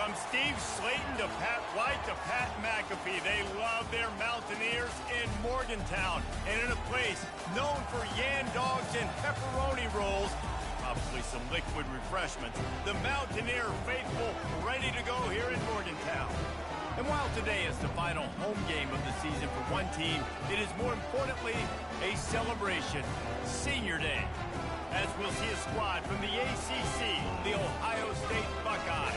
From Steve Slayton to Pat White to Pat McAfee, they love their Mountaineers in Morgantown. And in a place known for Yan Dogs and pepperoni rolls, probably some liquid refreshments, the Mountaineer faithful ready to go here in Morgantown. And while today is the final home game of the season for one team, it is more importantly a celebration, Senior Day, as we'll see a squad from the ACC, the Ohio State Buckeyes,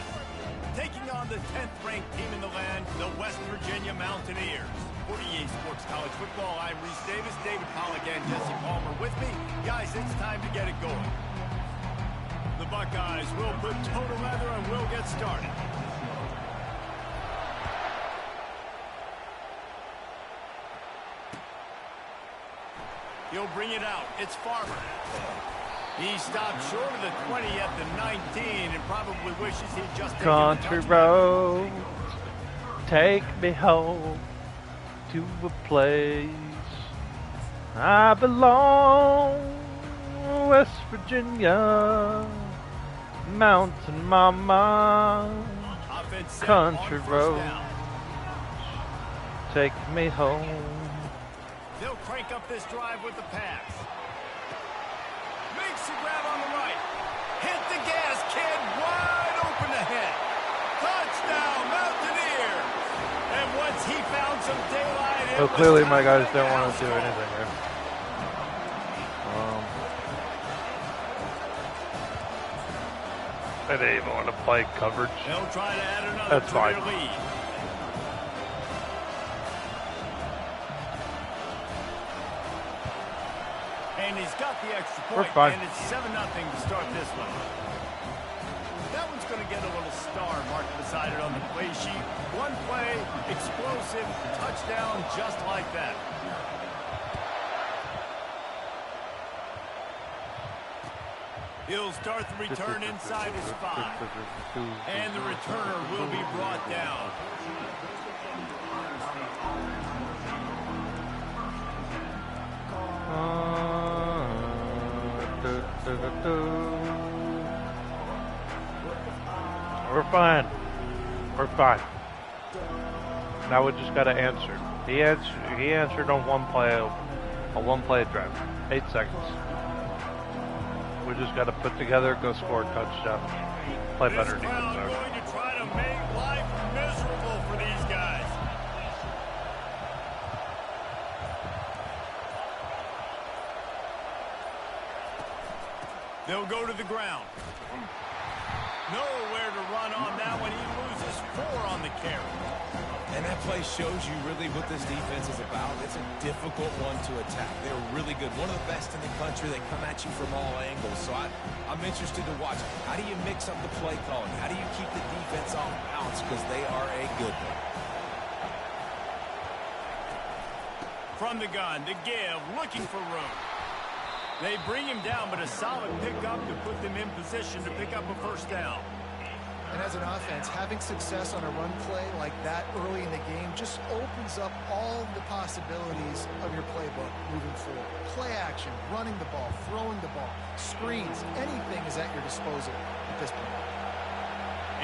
taking on the 10th-ranked team in the land, the West Virginia Mountaineers. For EA Sports College Football, I'm Reese Davis, David Pollack, and Jesse Palmer with me. Guys, it's time to get it going. The Buckeyes will put toe to leather and we'll get started. He'll bring it out. It's Farmer. He stopped short of the 20 at the 19 and probably wishes he'd just taken Country road, take me home to a place I belong, West Virginia, Mountain Mama, country road, take me home. They'll crank up this drive with the pass. Makes the grab on the right. Hit the gas, kid. Wide open ahead. Touchdown, Mountaineers. And once he found some daylight... Well, clearly my guys don't want to do anything here. They didn't even want to play coverage. They'll try to add another That's fine. lead. And he's got the extra point, and it's 7-0 to start this one. That one's going to get a little star marked beside it on the play sheet. One play, explosive, touchdown, just like that. He'll start the return inside his 5. And the returner will be brought down. We're fine. We're fine. Now we just got to answer. He answered on a one-play drive. 8 seconds. We just got to put together, go score a touchdown. Play better defense. Going to try to make life miserable for these guys. They'll go to the ground. Nowhere to run on that one. He loses 4 on the carry. And that play shows you really what this defense is about. It's a difficult one to attack. They're really good. One of the best in the country. They come at you from all angles. So I'm interested to watch. How do you mix up the play calling? How do you keep the defense off balance? Because they are a good one. From the gun to give, looking for room. They bring him down, but a solid pickup to put them in position to pick up a first down. And as an offense, having success on a run play like that early in the game just opens up all the possibilities of your playbook moving forward. Play action, running the ball, throwing the ball, screens, anything is at your disposal at this point.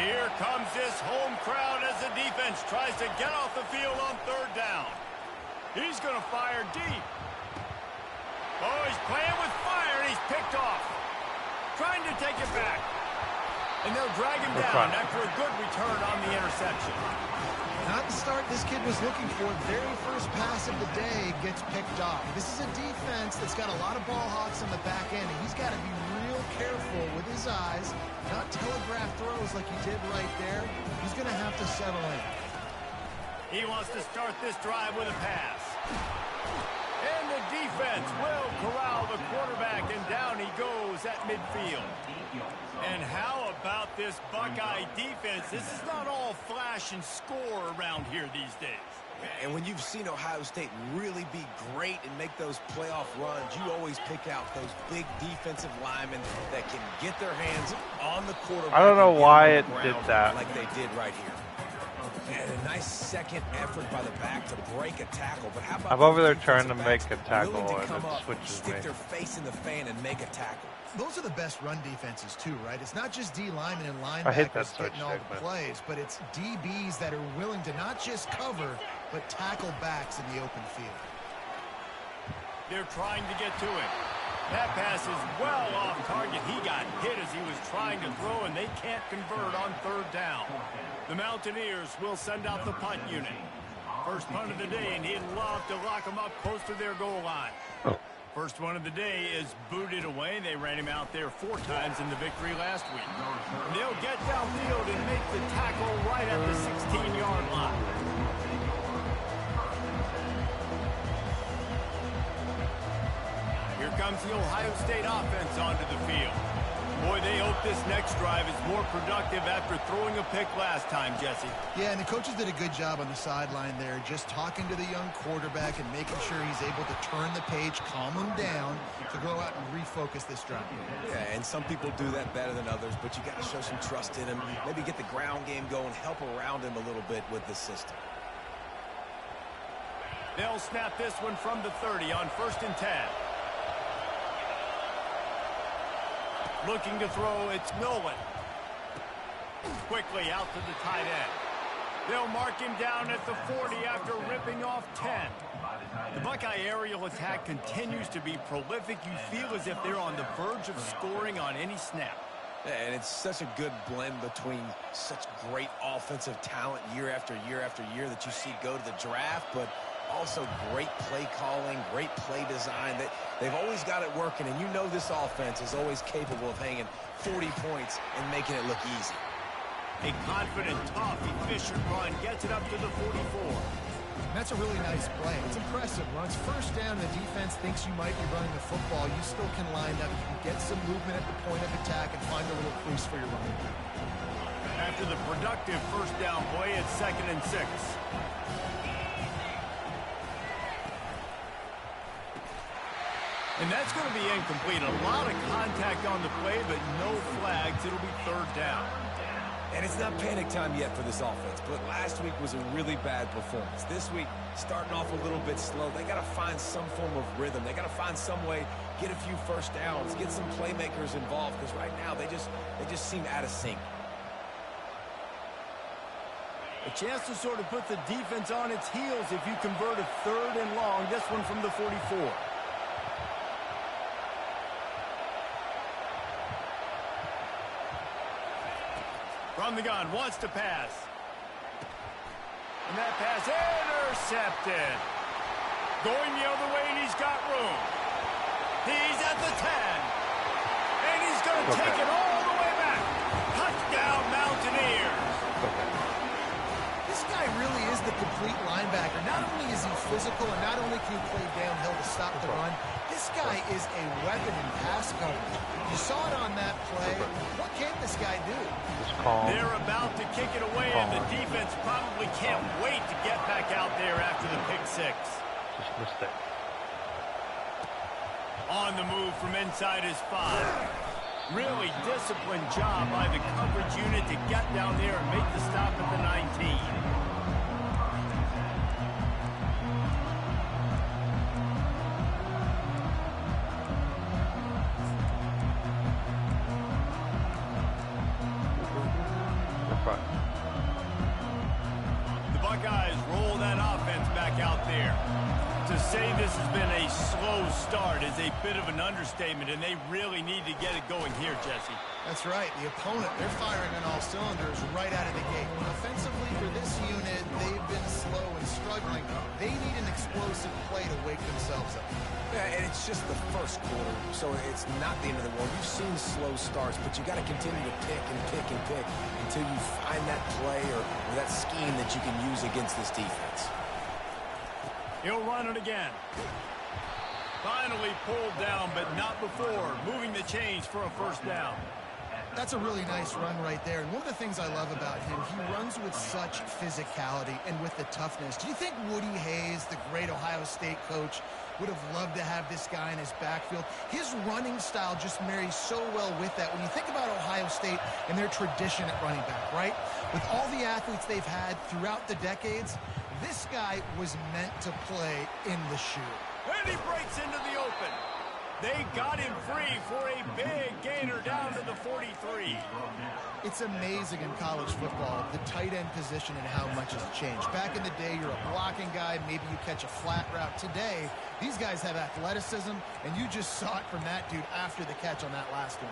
Here comes this home crowd as the defense tries to get off the field on 3rd down. He's going to fire deep. Oh, he's playing with fire, and he's picked off. Trying to take it back. And they'll drag him down after a good return on the interception. Not the start this kid was looking for. Very first pass of the day gets picked off. This is a defense that's got a lot of ball hawks on the back end, and he's got to be real careful with his eyes, not telegraph throws like he did right there. He's going to have to settle in. He wants to start this drive with a pass. And the defense will corral the quarterback, and down he goes at midfield. And how about this Buckeye defense? This is not all flash and score around here these days. And when you've seen Ohio State really be great and make those playoff runs, you always pick out those big defensive linemen that can get their hands on the quarterback. I don't know why it did that. Like they did right here. And a nice second effort by the back to break a tackle. But how about I'm over there trying to make a tackle, and it switches stick me. their face in the fan and make a tackle. those are the best run defenses too, right? It's not just D linemen and I hate that linebackers such getting all the segment. plays, but it's DBs that are willing to not just cover, but tackle backs in the open field. They're trying to get to it. That pass is well off target. He got hit as he was trying to throw, and they can't convert on third down. The Mountaineers will send out the punt unit. First punt of the day, and he'd love to lock them up close to their goal line. First one of the day is booted away. They ran him out there 4 times in the victory last week. They'll get downfield and make the tackle right at the 16-yard line. Here comes the Ohio State offense onto the field. Boy, they hope this next drive is more productive after throwing a pick last time, Jesse. Yeah, and the coaches did a good job on the sideline there, just talking to the young quarterback and making sure he's able to turn the page, calm him down to go out and refocus this drive. Yeah, and some people do that better than others, but you got to show some trust in him. Maybe get the ground game going, help around him a little bit with the system. They'll snap this one from the 30 on 1st and 10. Looking to throw, it's Nolan. Quickly out to the tight end. They'll mark him down at the 40 after ripping off 10. The Buckeye aerial attack continues to be prolific. You feel as if they're on the verge of scoring on any snap. And it's such a good blend between such great offensive talent year after year after year that you see go to the draft, but also great play calling, great play design. They've always got it working, and you know this offense is always capable of hanging 40 points and making it look easy. A confident, tough, efficient run gets it up to the 44. That's a really nice play. It's impressive. When it's first down and the defense thinks you might be running the football, you still can line up. You can get some movement at the point of attack and find a little crease for your running back. After the productive first down play, it's 2nd and 6. And that's going to be incomplete. A lot of contact on the play, but no flags. It'll be 3rd down. And it's not panic time yet for this offense, but last week was a really bad performance. This week, starting off a little bit slow. They got to find some form of rhythm. They got to find some way, get a few first downs, get some playmakers involved, because right now they just seem out of sync. A chance to sort of put the defense on its heels if you convert a 3rd and long. This one from the 44. From the gun, wants to pass. And that pass intercepted. Going the other way, and he's got room. He's at the 10. And he's going to take it all the way back. Touchdown, Mountaineers. This guy really is the complete linebacker. Not only is he physical and not only can he play downhill to stop the run, this guy is a weapon in pass coverage. You saw it on that play. What can this guy do? Just calm. They're about to kick it away, and the defense probably can't wait to get back out there after the pick 6. Just mistake. On the move from inside his 5. Really disciplined job by the coverage unit to get down there and make the stop at the 19. The Buckeyes roll that offense back out there. To say this has been a slow start is a bit of an understatement, and they really need to get it going here, Jesse. That's right. The opponent, they're firing on all cylinders right out of the gate. Offensively for this unit, they've been slow and struggling. They need an explosive play to wake themselves up. Yeah, and it's just the first quarter, so it's not the end of the world. You've seen slow starts, but you got to continue to pick and pick and pick until you find that play or that scheme that you can use against this defense. He'll run it again. Finally pulled down, but not before. Moving the chains for a first down. That's a really nice run right there. And one of the things I love about him, he runs with such physicality and with the toughness. Do you think Woody Hayes, the great Ohio State coach, would have loved to have this guy in his backfield? His running style just marries so well with that. When you think about Ohio State and their tradition at running back, right? With all the athletes they've had throughout the decades, this guy was meant to play in the shoe. And he breaks into the open. They got him free for a big gainer down to the 43. It's amazing in college football, the tight end position and how much has changed. Back in the day, you're a blocking guy, maybe you catch a flat route. Today, these guys have athleticism, and you just saw it from that dude after the catch on that last one.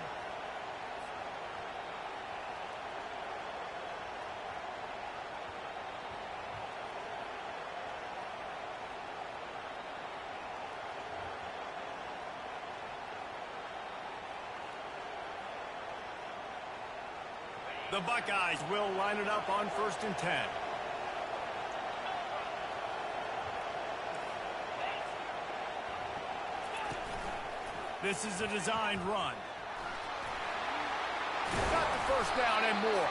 The Buckeyes will line it up on 1st and 10. This is a designed run. Got the first down and more.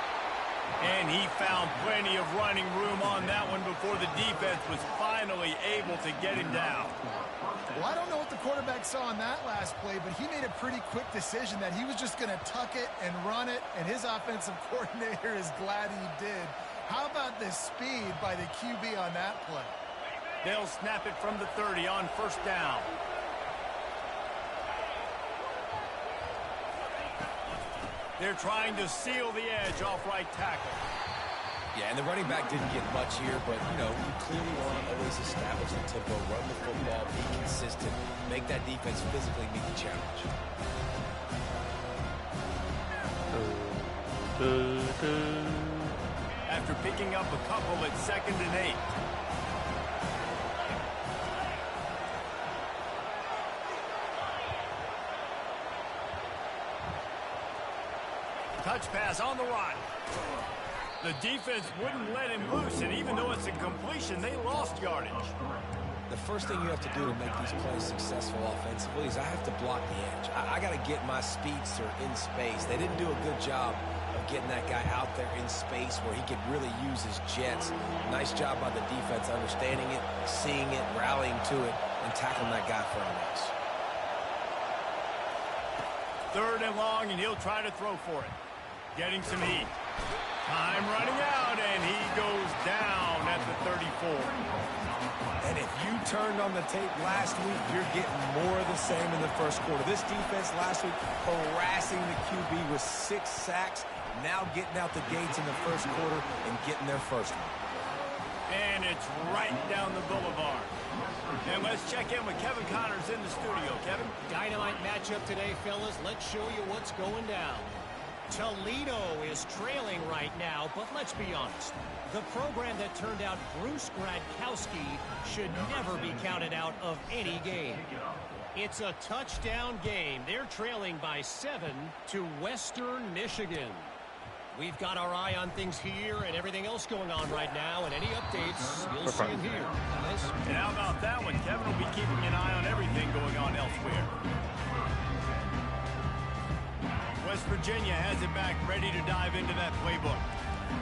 And he found plenty of running room on that one before the defense was finally able to get him down. Well, I don't know what the quarterback saw on that last play, but he made a pretty quick decision that he was just going to tuck it and run it, and his offensive coordinator is glad he did. How about the speed by the QB on that play? They'll snap it from the 30 on 1st down. They're trying to seal the edge off right tackle. Yeah, and the running back didn't get much here, but, you know, you clearly want to always establish the tempo, run the football, be consistent, make that defense physically meet the challenge. After picking up a couple at 2nd and 8. Touch pass on the run. The defense wouldn't let him loose, and even though it's a completion, they lost yardage. The first thing you have to do to make these plays successful offensively is I have to block the edge. I got to get my speedster in space. They didn't do a good job of getting that guy out there in space where he could really use his jets. Nice job by the defense understanding it, seeing it, rallying to it, and tackling that guy for a loss. 3rd and long, and he'll try to throw for it. Getting some heat. Time running out, and he goes down at the 34. And if you turned on the tape last week, you're getting more of the same in the first quarter. This defense last week harassing the QB with 6 sacks, now getting out the gates in the first quarter and getting their first one. And it's right down the boulevard. And let's check in with Kevin Connors in the studio. Kevin? Dynamite matchup today, fellas. Let's show you what's going down. Toledo is trailing right now, but let's be honest. The program that turned out Bruce Gradkowski should never be counted out of any game. It's a touchdown game. They're trailing by 7 to Western Michigan. We've got our eye on things here and everything else going on right now, and any updates, you'll see them here. And how about that one? Kevin will be keeping an eye on everything going on elsewhere. West Virginia has it back, ready to dive into that playbook.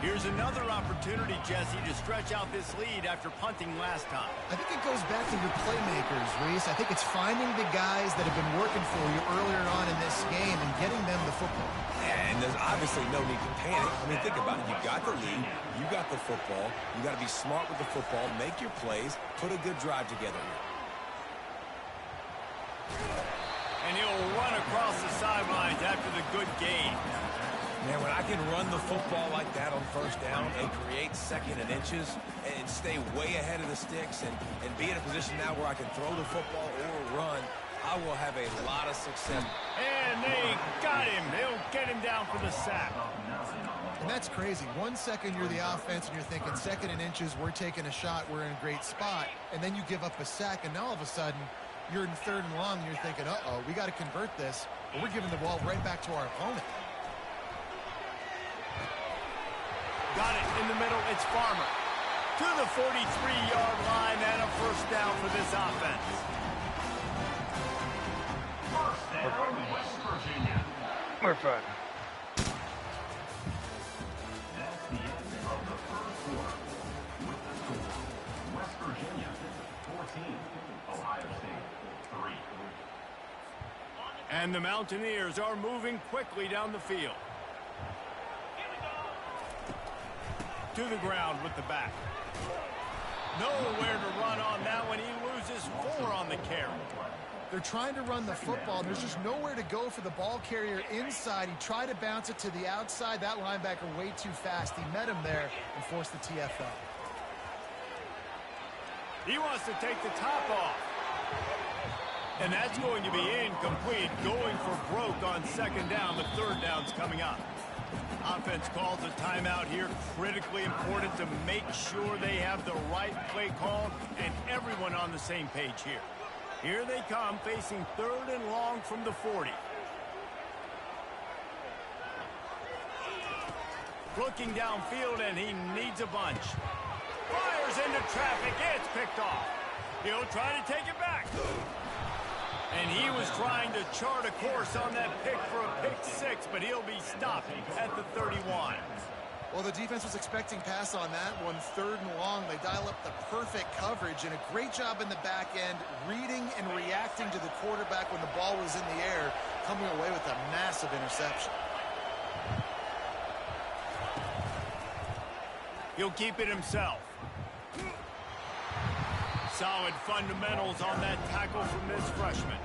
Here's another opportunity, Jesse, to stretch out this lead after punting last time. I think it goes back to your playmakers, Reese. I think it's finding the guys that have been working for you earlier on in this game and getting them the football. And there's obviously no need to panic. I mean, think about it. You got the lead. You got the football. You got to be smart with the football. Make your plays. Put a good drive together here. And he'll run across the sidelines after the good gain. Man, when I can run the football like that on 1st down and create 2nd and inches and stay way ahead of the sticks and be in a position now where I can throw the football or run, I will have a lot of success. And they got him. They'll get him down for the sack. And that's crazy. 1 second you're the offense and you're thinking 2nd and inches, we're taking a shot, we're in a great spot. And then you give up a sack, and now all of a sudden you're in 3rd and long and you're thinking, uh-oh, we got to convert this, or we're giving the ball right back to our opponent. Got it in the middle. It's Farmer. To the 43-yard line and a 1st down for this offense. West Virginia. We're fine. That's the end of the first quarter. With the score, West Virginia 14, Ohio State 3. And the Mountaineers are moving quickly down the field. To the ground with the back. Nowhere to run on that one. He loses 4 on the carry. They're trying to run the football. There's just nowhere to go for the ball carrier inside. He tried to bounce it to the outside. That linebacker way too fast. He met him there and forced the TFL. He wants to take the top off. And that's going to be incomplete. Going for broke on second down. The third down's coming up. Offense calls a timeout here. Critically important to make sure they have the right play call and everyone on the same page here. Here they come, facing third and long from the 40. Looking downfield, and he needs a bunch. Fires into traffic. It's picked off. He'll try to take it back. And he was trying to chart a course on that pick for a pick six, but he'll be stopped at the 31. Well, the defense was expecting pass on that one. Third and long, they dial up the perfect coverage and a great job in the back end, reading and reacting to the quarterback when the ball was in the air, coming away with a massive interception. He'll keep it himself. Solid fundamentals on that tackle from this freshman.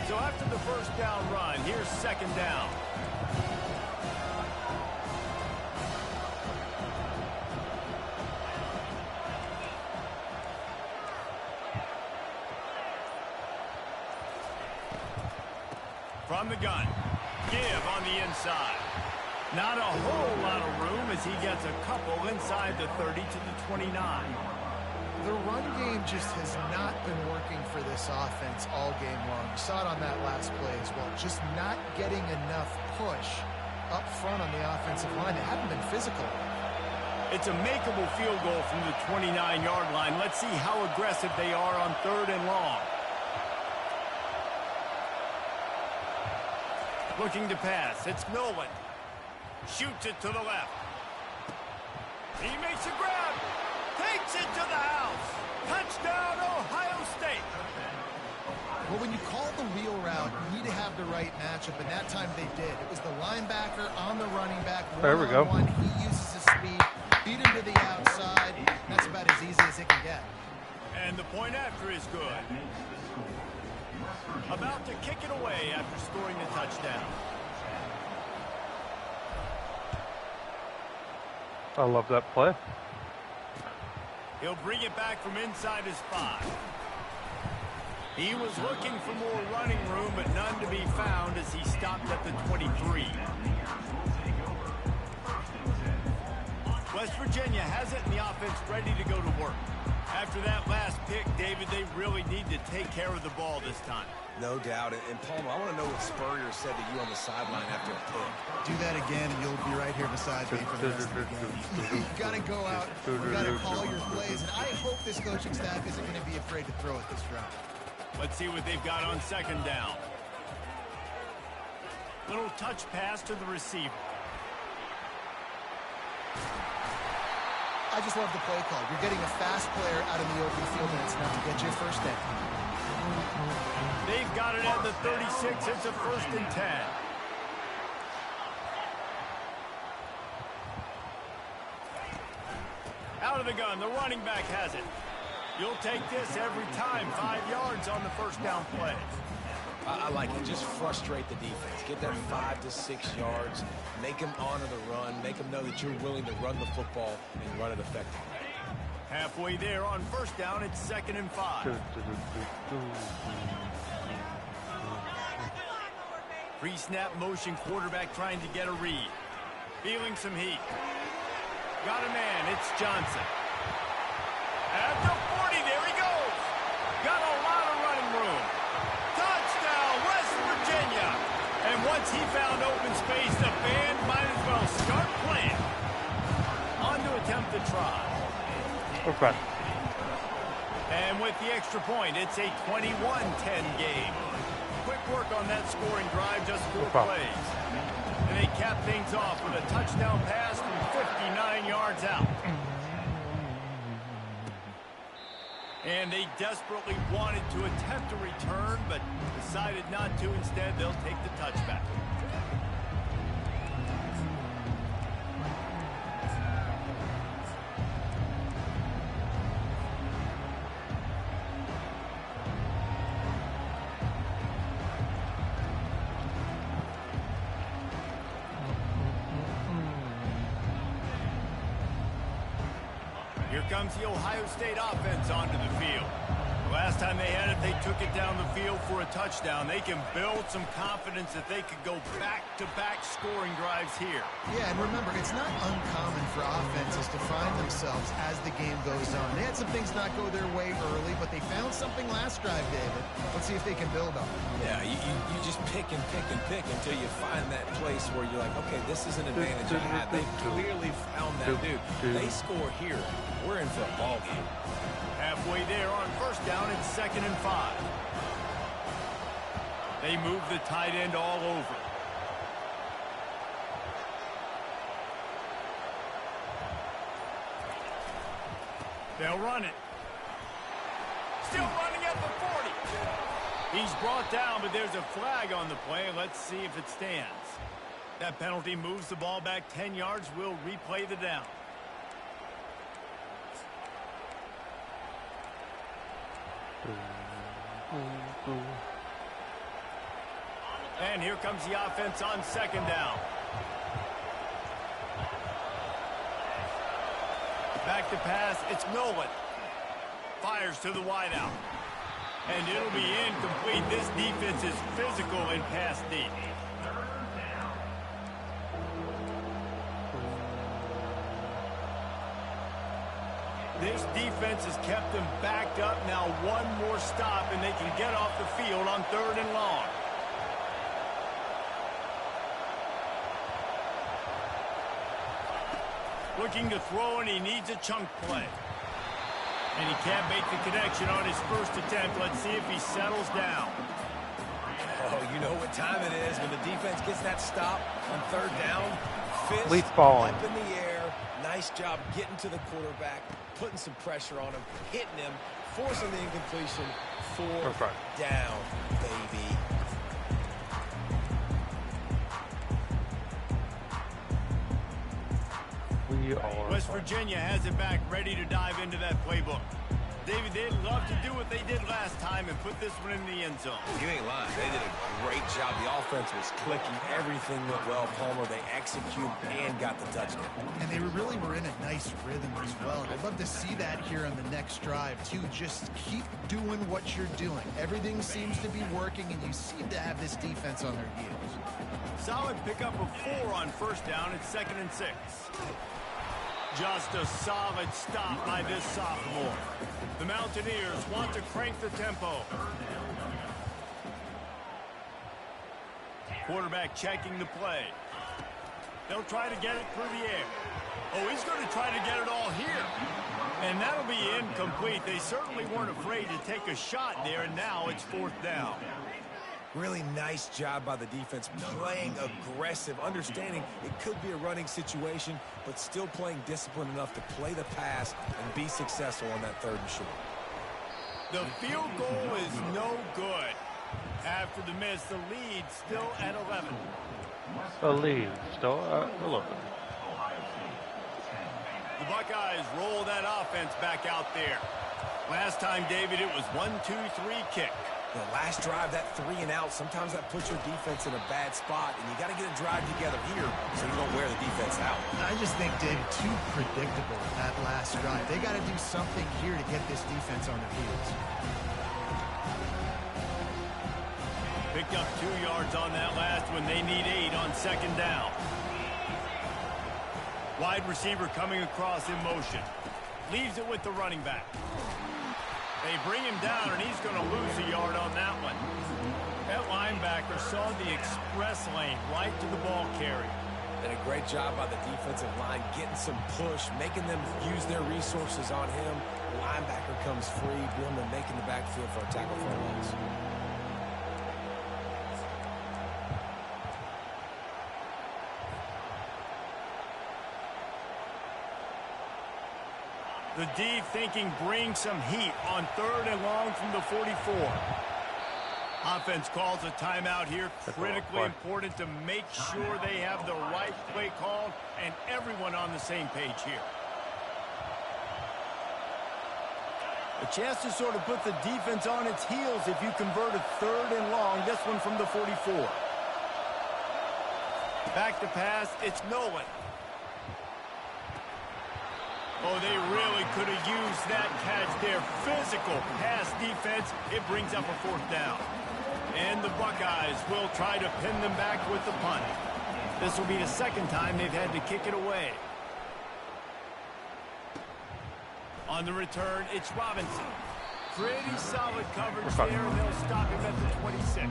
So after the first down run, here's second down. From the gun, give on the inside. Not a whole lot of room as he gets a couple inside the 30 to the 29. The run game just has not been working for this offense all game long. You saw it on that last play as well. Just not getting enough push up front on the offensive line. They haven't been physical. It's a makeable field goal from the 29-yard line. Let's see how aggressive they are on third and long. Looking to pass. It's Nolan. Shoots it to the left. He makes a grab. Takes it to the house. Touchdown, Ohio State. Well, when you call the wheel route, you need to have the right matchup, and that time they did. It was the linebacker on the running back. There we go. One. He uses his speed, beat him to the outside. That's about as easy as it can get. And the point after is good. About to kick it away after scoring the touchdown. I love that play. He'll bring it back from inside his 5. He was looking for more running room, but none to be found as he stopped at the 23. West Virginia has it in the offense ready to go to work. After that last pick, David, they really need to take care of the ball this time. No doubt. And Palmer, I want to know what Spurrier said to you on the sideline after a pick. Do that again, and you'll be right here beside me for the rest of the game. You got to go out. You got to call your plays, and I hope this coaching staff isn't going to be afraid to throw it this round. Let's see what they've got on second down. Little touch pass to the receiver. I just love the play call. You're getting a fast player out in the open field, and it's enough to get you a first down. They've got it at the 36. It's a 1st and 10. Out of the gun. The running back has it. You'll take this every time. 5 yards on the first down play. I like it. Just frustrate the defense. Get them 5 to 6 yards. Make them honor the run. Make them know that you're willing to run the football and run it effectively. Halfway there on first down, it's 2nd and 5. Pre-snap motion quarterback trying to get a read. Feeling some heat. Got a man. It's Johnson. At the 40, there he goes. Got a lot of running room. Touchdown, West Virginia. And once he found open space, the band might as well start playing. On to attempt the try. Okay. And with the extra point, it's a 21-10 game. Quick work on that scoring drive, just 4 plays. And they cap things off with a touchdown pass from 59 yards out. And they desperately wanted to attempt a return, but decided not to. Instead, they'll take the touchback. Here comes the Ohio State offense onto the field. The last time they had it, they took it down the field for a touchdown. They can build some confidence that they could go back-to-back scoring drives here. Yeah, and remember, it's not uncommon for offenses to find themselves as the game goes on. They had some things not go their way early, but they found something last drive, David. Let's see if they can build on it. Yeah, you just pick and pick and pick until you find that place where you're like, okay, this is an advantage I have. They clearly found that dude. They score here. We're in for a ball game. Halfway there on first down, it's 2nd and 5. They move the tight end all over. They'll run it. Still running at the 40. He's brought down, but there's a flag on the play. Let's see if it stands. That penalty moves the ball back 10 yards. We'll replay the down. And here comes the offense on 2nd down. Back to pass, it's Nolan. Fires to the wideout. And it'll be incomplete. This defense is physical in pass deep. This defense has kept them backed up. Now one more stop, and they can get off the field on 3rd and long. Looking to throw, and he needs a chunk play. And he can't make the connection on his first attempt. Let's see if he settles down. Oh, you know what time it is when the defense gets that stop on 3rd down. Fist Leaf balling. up in the air. Nice job getting to the quarterback, putting some pressure on him, hitting him, forcing the incompletion. 4th down, baby. West Virginia has it back, ready to dive into that playbook. David, they'd love to do what they did last time and put this one in the end zone. You ain't lying. They did a great job. The offense was clicking. Everything went well, Palmer. They executed and got the touchdown. And they really were in a nice rhythm as well. I'd love to see that here on the next drive, too. Just keep doing what you're doing. Everything seems to be working, and you seem to have this defense on their heels. Solid pickup of 4 on first down. It's 2nd and 6. Just a solid stop by this sophomore. The Mountaineers want to crank the tempo. Quarterback checking the play. They'll try to get it through the air. Oh, he's going to try to get it all here. And that'll be incomplete. They certainly weren't afraid to take a shot there, and now it's 4th down. Really nice job by the defense, playing aggressive, understanding it could be a running situation, but still playing disciplined enough to play the pass and be successful on that 3rd and short. The field goal is no good. After the miss, the lead still at 11. The lead still at 11. The Buckeyes roll that offense back out there. Last time, David, it was 1-2-3 kick. The last drive, that 3 and out, sometimes that puts your defense in a bad spot, and you got to get a drive together here so you don't wear the defense out. I just think, David, too predictable that last drive. They got to do something here to get this defense on their heels. Picked up 2 yards on that last one. They need 8 on 2nd down. Wide receiver coming across in motion. Leaves it with the running back. They bring him down, and he's going to lose a yard on that one. That linebacker saw the express lane right to the ball carrier. And a great job by the defensive line, getting some push, making them use their resources on him. The linebacker comes free, Billman making the backfield for a tackle for a loss. The D thinking bring some heat on 3rd and long from the 44. Offense calls a timeout here. Critically important to make sure they have the right play called and everyone on the same page here. A chance to sort of put the defense on its heels if you convert a 3rd and long. This one from the 44. Back to pass. It's Nolan. Oh, they really could have used that catch there. Physical pass defense. It brings up a 4th down. And the Buckeyes will try to pin them back with the punt. This will be the 2nd time they've had to kick it away. On the return, it's Robinson. Pretty solid coverage there, and they'll stop him at the 26.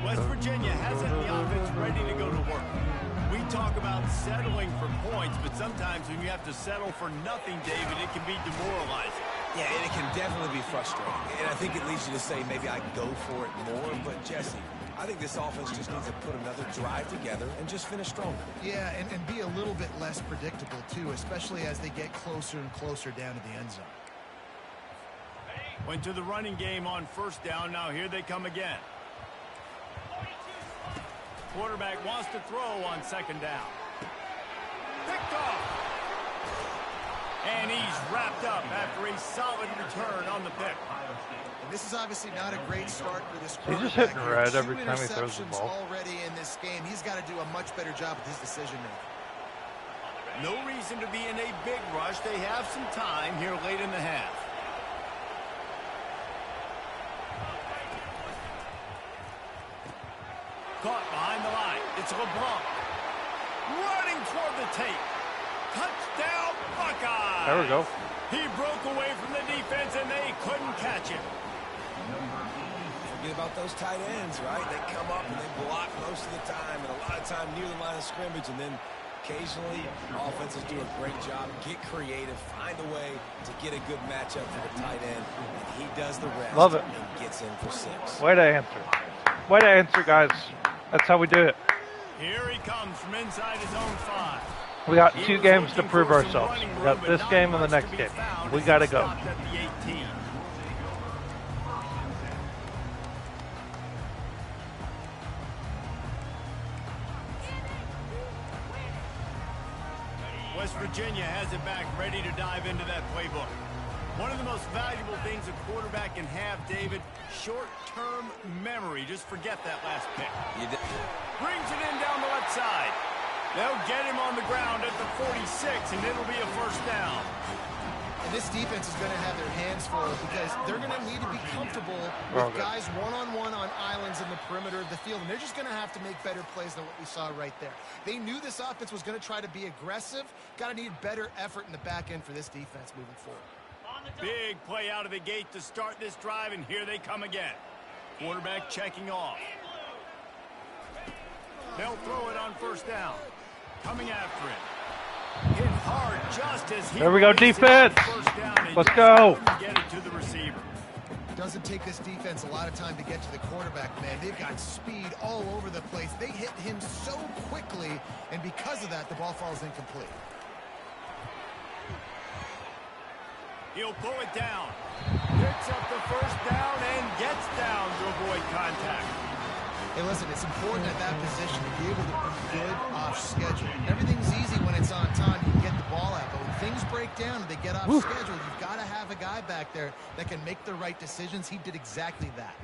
West Virginia hasn't the offense ready to go to work. We talk about settling for points, but sometimes when you have to settle for nothing, David, it can be demoralizing. Yeah, and it can definitely be frustrating. And I think it leads you to say maybe I go for it more. But, Jesse, I think this offense just needs to put another drive together and just finish stronger. Yeah, and be a little bit less predictable, too, especially as they get closer and closer down to the end zone. Went to the running game on 1st down. Now here they come again. Quarterback wants to throw on 2nd down. Picked off. And he's wrapped up after a solid return on the pick. And this is obviously not a great start for this He's quarterback. just hitting red every time he throws the ball. Already in this game, he's got to do a much better job with his decision making. No reason to be in a big rush. They have some time here late in the half. Caught behind the line. It's LeBlanc. Running toward the tape. Touchdown, Buckeyes. There we go. He broke away from the defense, and they couldn't catch him. Forget about those tight ends, right? They come up and they block most of the time, and a lot of time near the line of scrimmage, and then occasionally offenses do a great job, get creative, find a way to get a good matchup for the tight end, and he does the rest. Love it. And gets in for 6. Way to answer. Way to answer, guys. That's how we do it. Here he comes from inside his own 5. We got 2 games to prove ourselves. We got this game and the next game. We got to go. West Virginia has it back, ready to dive into that playbook. One of the most valuable things a quarterback can have, David, short-term memory. Just forget that last pick. Brings it in down the left side. They'll get him on the ground at the 46, and it'll be a 1st down. And this defense is going to have their hands full because they're going to need to be comfortable with guys one-on-one on islands in the perimeter of the field. And they're just going to have to make better plays than what we saw right there. They knew this offense was going to try to be aggressive. Got to need better effort in the back end for this defense moving forward. Big play out of the gate to start this drive, and here they come again. Quarterback checking off. They'll throw it on 1st down. Coming after it. Hit hard just as he there we go, defense. Let's go. Get it to the receiver. Doesn't take this defense a lot of time to get to the quarterback, man. They've got speed all over the place. They hit him so quickly, and because of that, the ball falls incomplete. He'll pull it down. Picks up the 1st down and gets down to avoid contact. Hey, listen, it's important at that position to be able to be good off schedule. Everything's easy when it's on time. You can get the ball out. But when things break down and they get off schedule, you've got to have a guy back there that can make the right decisions. He did exactly that.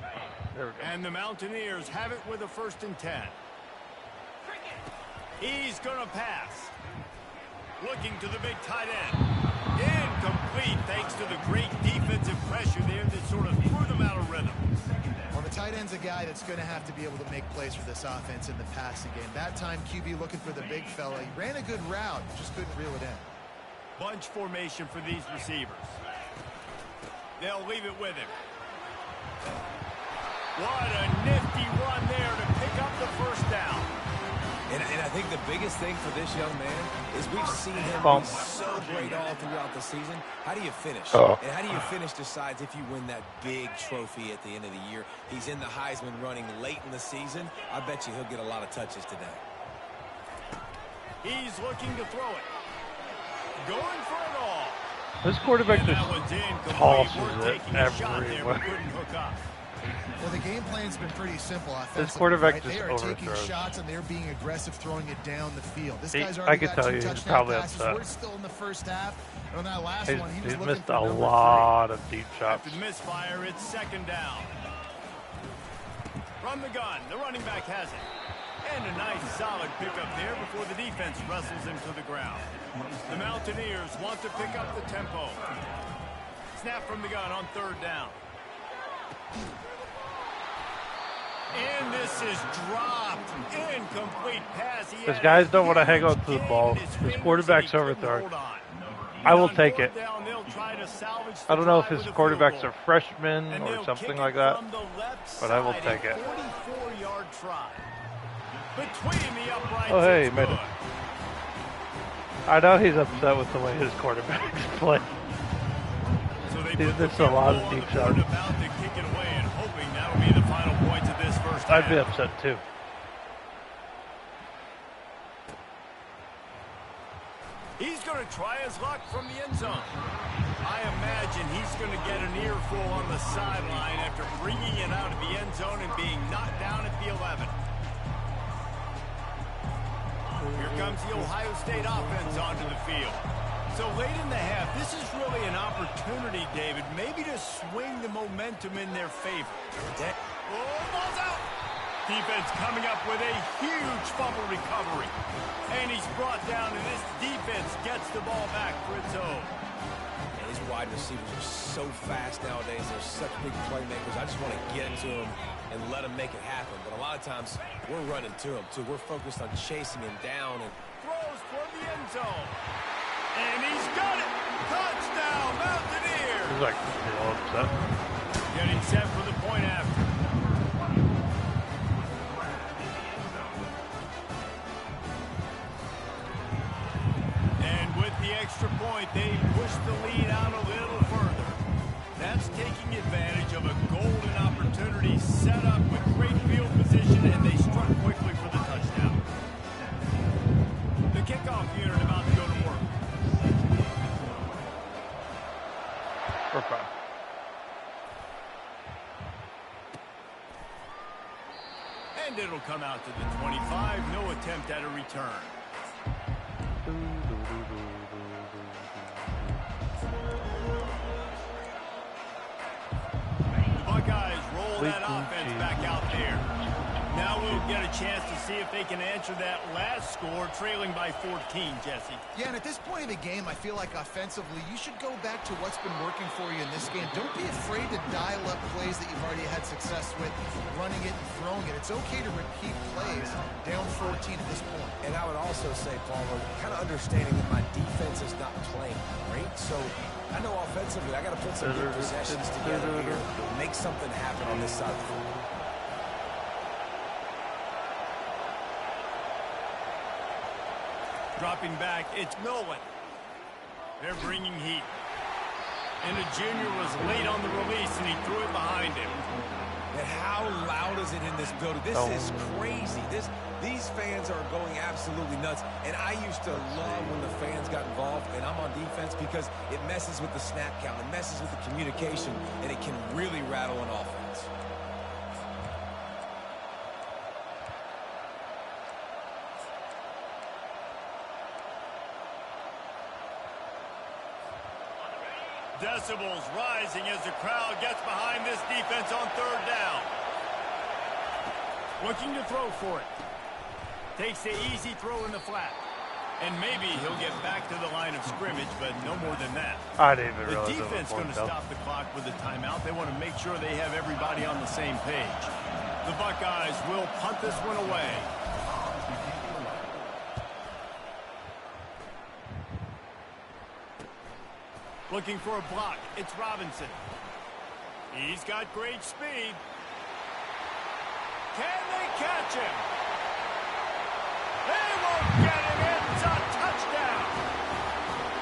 And the Mountaineers have it with a 1st and 10. He's going to pass. Looking to the big tight end. Incomplete thanks to the great defensive pressure there that sort of threw them out of rhythm. Well, the tight end's a guy that's going to have to be able to make plays for this offense in the passing game. That time, QB looking for the big fella. He ran a good route, just couldn't reel it in. Bunch formation for these receivers. They'll leave it with him. What a nifty run there to pick up the 1st down. And I think the biggest thing for this young man is we've seen him be so great all throughout the season. How do you finish? And how do you finish decides if you win that big trophy at the end of the year. He's in the Heisman running late in the season. I bet you he'll get a lot of touches today. He's looking to throw it. Going for it all. This quarterback And that just one's incomplete. tosses We're it taking a shot there, but everywhere. couldn't hook up. Well, the game plan's been pretty simple offensively. quarterback right? just They are taking overthrows. shots and they're being aggressive throwing it down the field. This He- guy's I already could got tell 2 you he's touchdown probably passes. upset. We're still in the first half. And on that last one, he was He's looking missed for a number 3. lot of deep shots. After the misfire, it's second down. From the gun, the running back has it. And a nice solid pickup there before the defense wrestles him to the ground. The Mountaineers want to pick up the tempo. Snap from the gun on third down. And this is dropped. Incomplete pass. He Because had guys a don't want to hang huge on to the gain ball. in his His fingers quarterback's and he couldn't overthrown. hold on. I will On take fourth it. down, they'll try to salvage I the don't know if drive his with a field quarterback's goal. a freshman And or they'll something kick like it that. from the left But I will side, take a it. 44-yard try. Between the uprights, Oh, hey, it's he made good. it. I know he's upset with the way his quarterback's playing. So they He's put the missed a lot of field goal on deep the board, shots. about to kick it away and hoping that'll be the final points of this first I'd be half. upset too. He's going to try his luck from the end zone. I imagine he's going to get an earful on the sideline after bringing it out of the end zone and being knocked down at the 11. Here comes the Ohio State offense onto the field. So late in the half, this is really an opportunity, David, maybe to swing the momentum in their favor. Oh, ball's out. Defense coming up with a huge fumble recovery. And he's brought down, and this defense gets the ball back for its own. And these wide receivers are so fast nowadays. They're such big playmakers. I just want to get to them and let them make it happen. But a lot of times, we're running to them, too. We're focused on chasing him down. And Throws toward the end zone. And he's got it. Touchdown, Mountaineers. He's like, real upset. Getting set for the point after. And with the extra point, they push the lead out a little further. That's taking advantage of a golden opportunity set up with great field position, and they struck quickly for the touchdown. The kickoff unit about to go to work. For fun. And it'll come out to the 25. No attempt at a return. The Buckeyes roll that offense back out there. Now we'll get a chance to see if they can answer that last score, trailing by 14, Jesse. Yeah, and at this point in the game, I feel like offensively, you should go back to what's been working for you in this game. Don't be afraid to dial up plays that you've already had success with, running it and throwing it. It's okay to repeat plays down 14 at this point. And I would also say, Palmer, kind of understanding that my defense is not playing great. So I know offensively I got to put some good possessions together here, make something happen on this side of the field. Dropping back, it's Nolan. They're bringing heat. And the junior was late on the release, and he threw it behind him. And how loud is it in this building? This is crazy. These fans are going absolutely nuts. And I used to love when the fans got involved, and I'm on defense because it messes with the snap count, it messes with the communication, and it can really rattle an offense. Decibels rising as the crowd gets behind this defense on third down. Looking to throw for it. Takes the easy throw in the flat. And maybe he'll get back to the line of scrimmage, but no more than that. I didn't even The realize that defense was going to stop the clock with a timeout. They want to make sure they have everybody on the same page. The Buckeyes will punt this one away. Looking for a block. It's Robinson. He's got great speed. Can they catch him? They won't get him. It's a touchdown.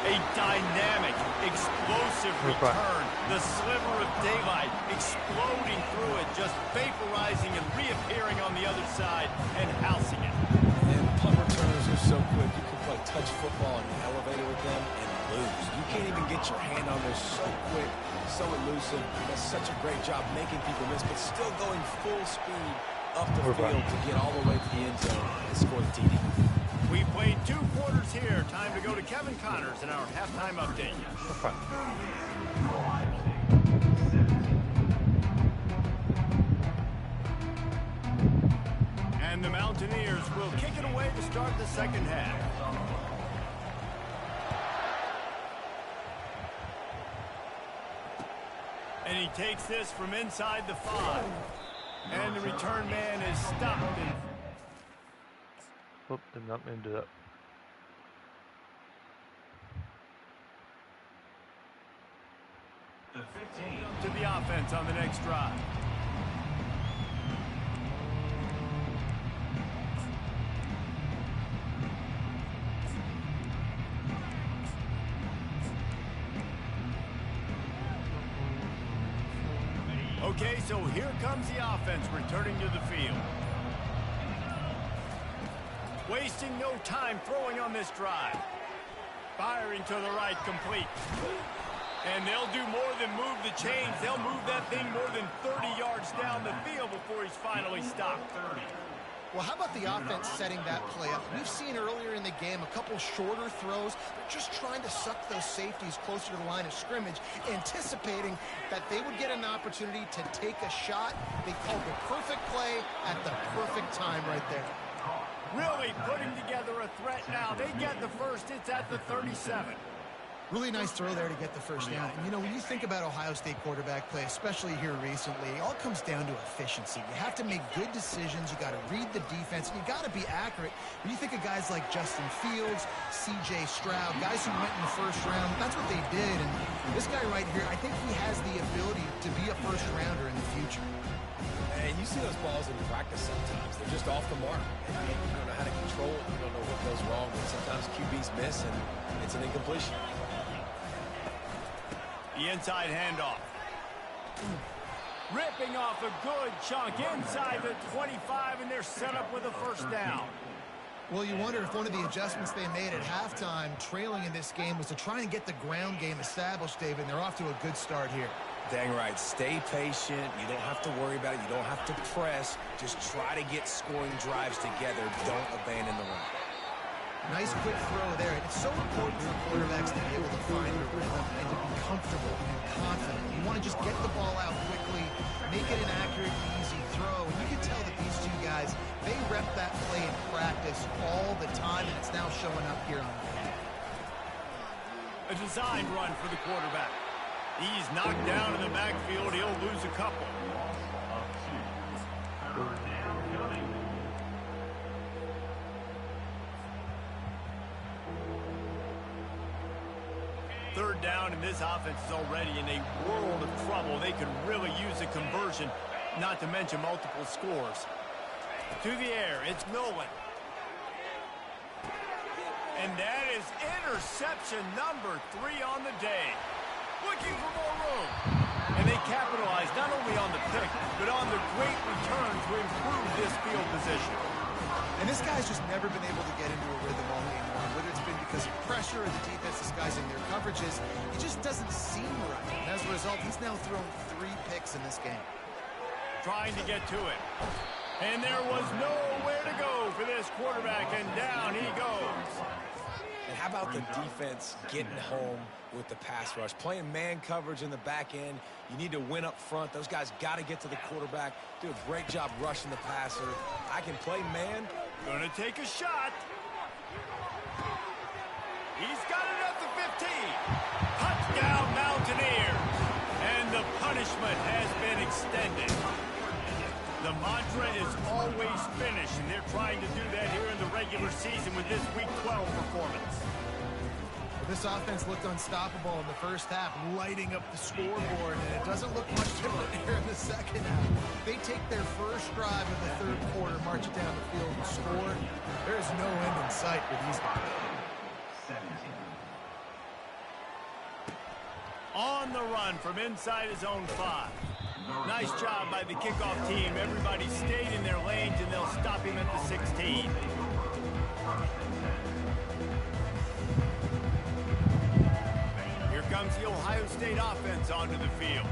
A dynamic, explosive return. The sliver of daylight exploding through it, just vaporizing and reappearing on the other side and housing it. And Plummer, returners are so quick. You can play touch football in the elevator with them and lose. You can't even get your hand on there. So quick, so elusive. He does such a great job making people miss, but still going full speed up the field to get all the way to the end zone and score the TD. We played 2 quarters here. Time to go to Kevin Connors in our halftime update. And the Mountaineers will kick it away to start the second half. And he takes this from inside the 5. And the return man is stopped. Oop, did not mean to do that. The 15. To the offense on the next drive. Okay, so here comes the offense returning to the field. Wasting no time throwing on this drive. Firing to the right, complete. And they'll do more than move the chains. They'll move that thing more than 30 yards down the field before he's finally stopped. Well, how about the offense setting that play up? We've seen earlier in the game a couple shorter throws. They're just trying to suck those safeties closer to the line of scrimmage, anticipating that they would get an opportunity to take a shot. They called the perfect play at the perfect time right there. Really putting together a threat now. They get the first. It's at the 37. Really nice throw there to get the first down. And, you know, when you think about Ohio State quarterback play, especially here recently, it all comes down to efficiency. You have to make good decisions. You got to read the defense, and you got to be accurate. When you think of guys like Justin Fields, C.J. Stroud, guys who went in the first round, that's what they did. And this guy right here, I think he has the ability to be a first-rounder in the future. And you see those balls in practice sometimes. They're just off the mark. And you don't know how to control it. You don't know what goes wrong. But sometimes QBs miss, and it's an incompletion. The inside handoff. Ripping off a good chunk inside the 25, and they're set up with a first down. Well, you wonder if one of the adjustments they made at halftime, trailing in this game, was to try and get the ground game established, David, and they're off to a good start here. Dang right. Stay patient. You don't have to worry about it. You don't have to press. Just try to get scoring drives together. Don't abandon the run. Nice quick throw there. And it's so important for quarterbacks to be able to find a rhythm and to be comfortable and confident. You want to just get the ball out quickly, make it an accurate, easy throw. And you can tell that these 2 guys, they rep that play in practice all the time, and it's now showing up here on the field. A designed run for the quarterback. He's knocked down in the backfield. He'll lose a couple. Third down, and this offense is already in a world of trouble. They could really use a conversion, not to mention multiple scores. To the air, it's Nolan. And that is interception number 3 on the day. Looking for more room. And they capitalize not only on the pick, but on the great return to improve this field position. And this guy's just never been able to get into a rhythm all game long. Whether it's been because of pressure or the defense disguising their coverages, he just doesn't seem right. And as a result, he's now thrown 3 picks in this game. Trying to get to it. And there was nowhere to go for this quarterback, and down he goes. And how about the defense getting home with the pass rush? Playing man coverage in the back end. You need to win up front. Those guys got to get to the quarterback. Do a great job rushing the passer. I can play man. Gonna take a shot. He's got it at the 15. Touchdown Mountaineers. And the punishment has been extended. The mantra is always finish, and they're trying to do that here in the regular season with this Week 12 performance. Well, this offense looked unstoppable in the first half, lighting up the scoreboard, and it doesn't look much different here in the second half. They take their first drive of the third quarter, march it down the field, and score. There is no end in sight for these guys. On the run from inside his own 5. Nice job by the kickoff team. Everybody stayed in their lanes, and they'll stop him at the 16. First and 10. Here comes the Ohio State offense onto the field.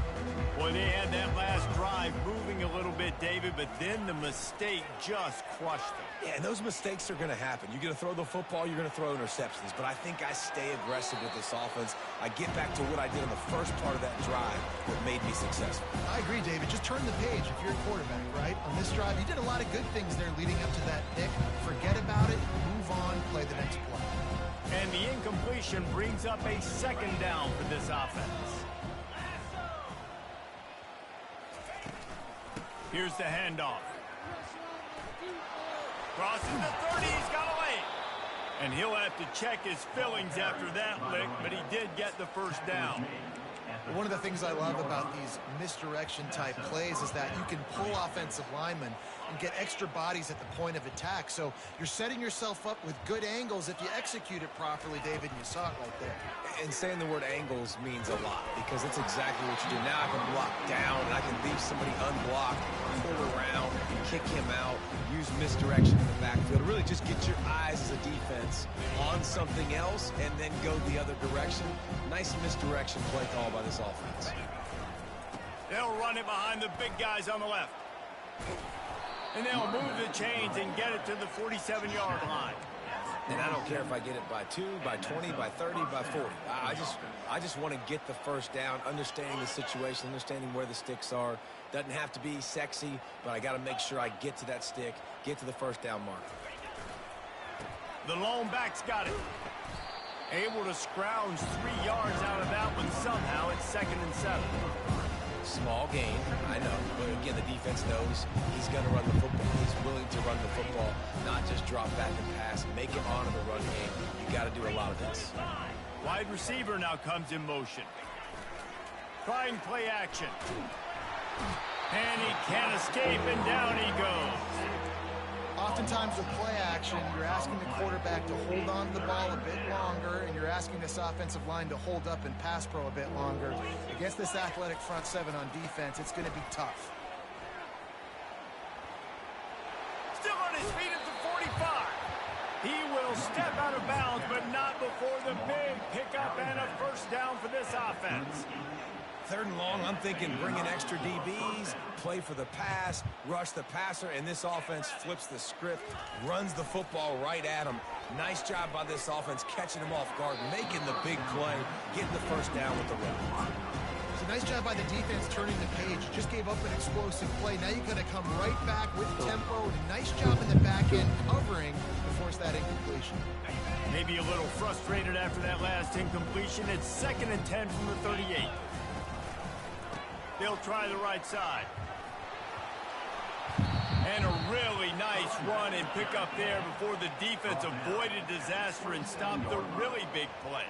Boy, they had that last drive moving a little bit, David, but then the mistake just crushed them. Yeah, and those mistakes are going to happen. You're going to throw the football, you're going to throw interceptions. But I think I stay aggressive with this offense. I get back to what I did in the first part of that drive that made me successful. I agree, David. Just turn the page if you're a quarterback, right? On this drive, you did a lot of good things there leading up to that pick. Forget about it, move on, play the next play. And the incompletion brings up a second down for this offense. Here's the handoff. Crosses the 30, he's got away. And he'll have to check his fillings after that lick, but he did get the first down. One of the things I love about these misdirection type plays is that you can pull offensive linemen and get extra bodies at the point of attack. So you're setting yourself up with good angles if you execute it properly, David, and you saw it right there. And saying the word angles means a lot because it's exactly what you do. Now I can block down and I can leave somebody unblocked, pull around, kick him out, use misdirection in the backfield. Really just get your eyes as a defense on something else and then go the other direction. Nice misdirection play call by this offense. They'll run it behind the big guys on the left. And they'll move the chains and get it to the 47-yard line. And I don't care if I get it by 2, by 20, by 30, by 40. I just want to get the first down, understanding the situation, understanding where the sticks are. Doesn't have to be sexy, but I got to make sure I get to that stick, get to the first down mark. The lone back's got it. Able to scrounge 3 yards out of that one somehow. It's 2nd and 7. Small gain, I know, but again, the defense knows he's going to run the football. He's willing to run the football, not just drop back and pass, make it honor the run game. You got to do a lot of this. Wide receiver now comes in motion. Trying play action. And he can't escape, and down he goes. Oftentimes with play action, you're asking the quarterback to hold on to the ball a bit longer, and you're asking this offensive line to hold up and pass pro a bit longer. Against this athletic front seven on defense, it's going to be tough. Still on his feet at the 45. He will step out of bounds, but not before the big pickup and a first down for this offense. 3rd and long, I'm thinking bring in extra DBs, play for the pass, rush the passer, and this offense flips the script, runs the football right at him. Nice job by this offense catching him off guard, making the big play, getting the first down with the run. It's a nice job by the defense turning the page. Just gave up an explosive play. Now you're going to come right back with tempo. And a nice job in the back end covering to force that incompletion. Maybe a little frustrated after that last incompletion. It's 2nd and 10 from the 38. They'll try the right side. And a really nice run and pick up there before the defense avoided disaster and stopped the really big play.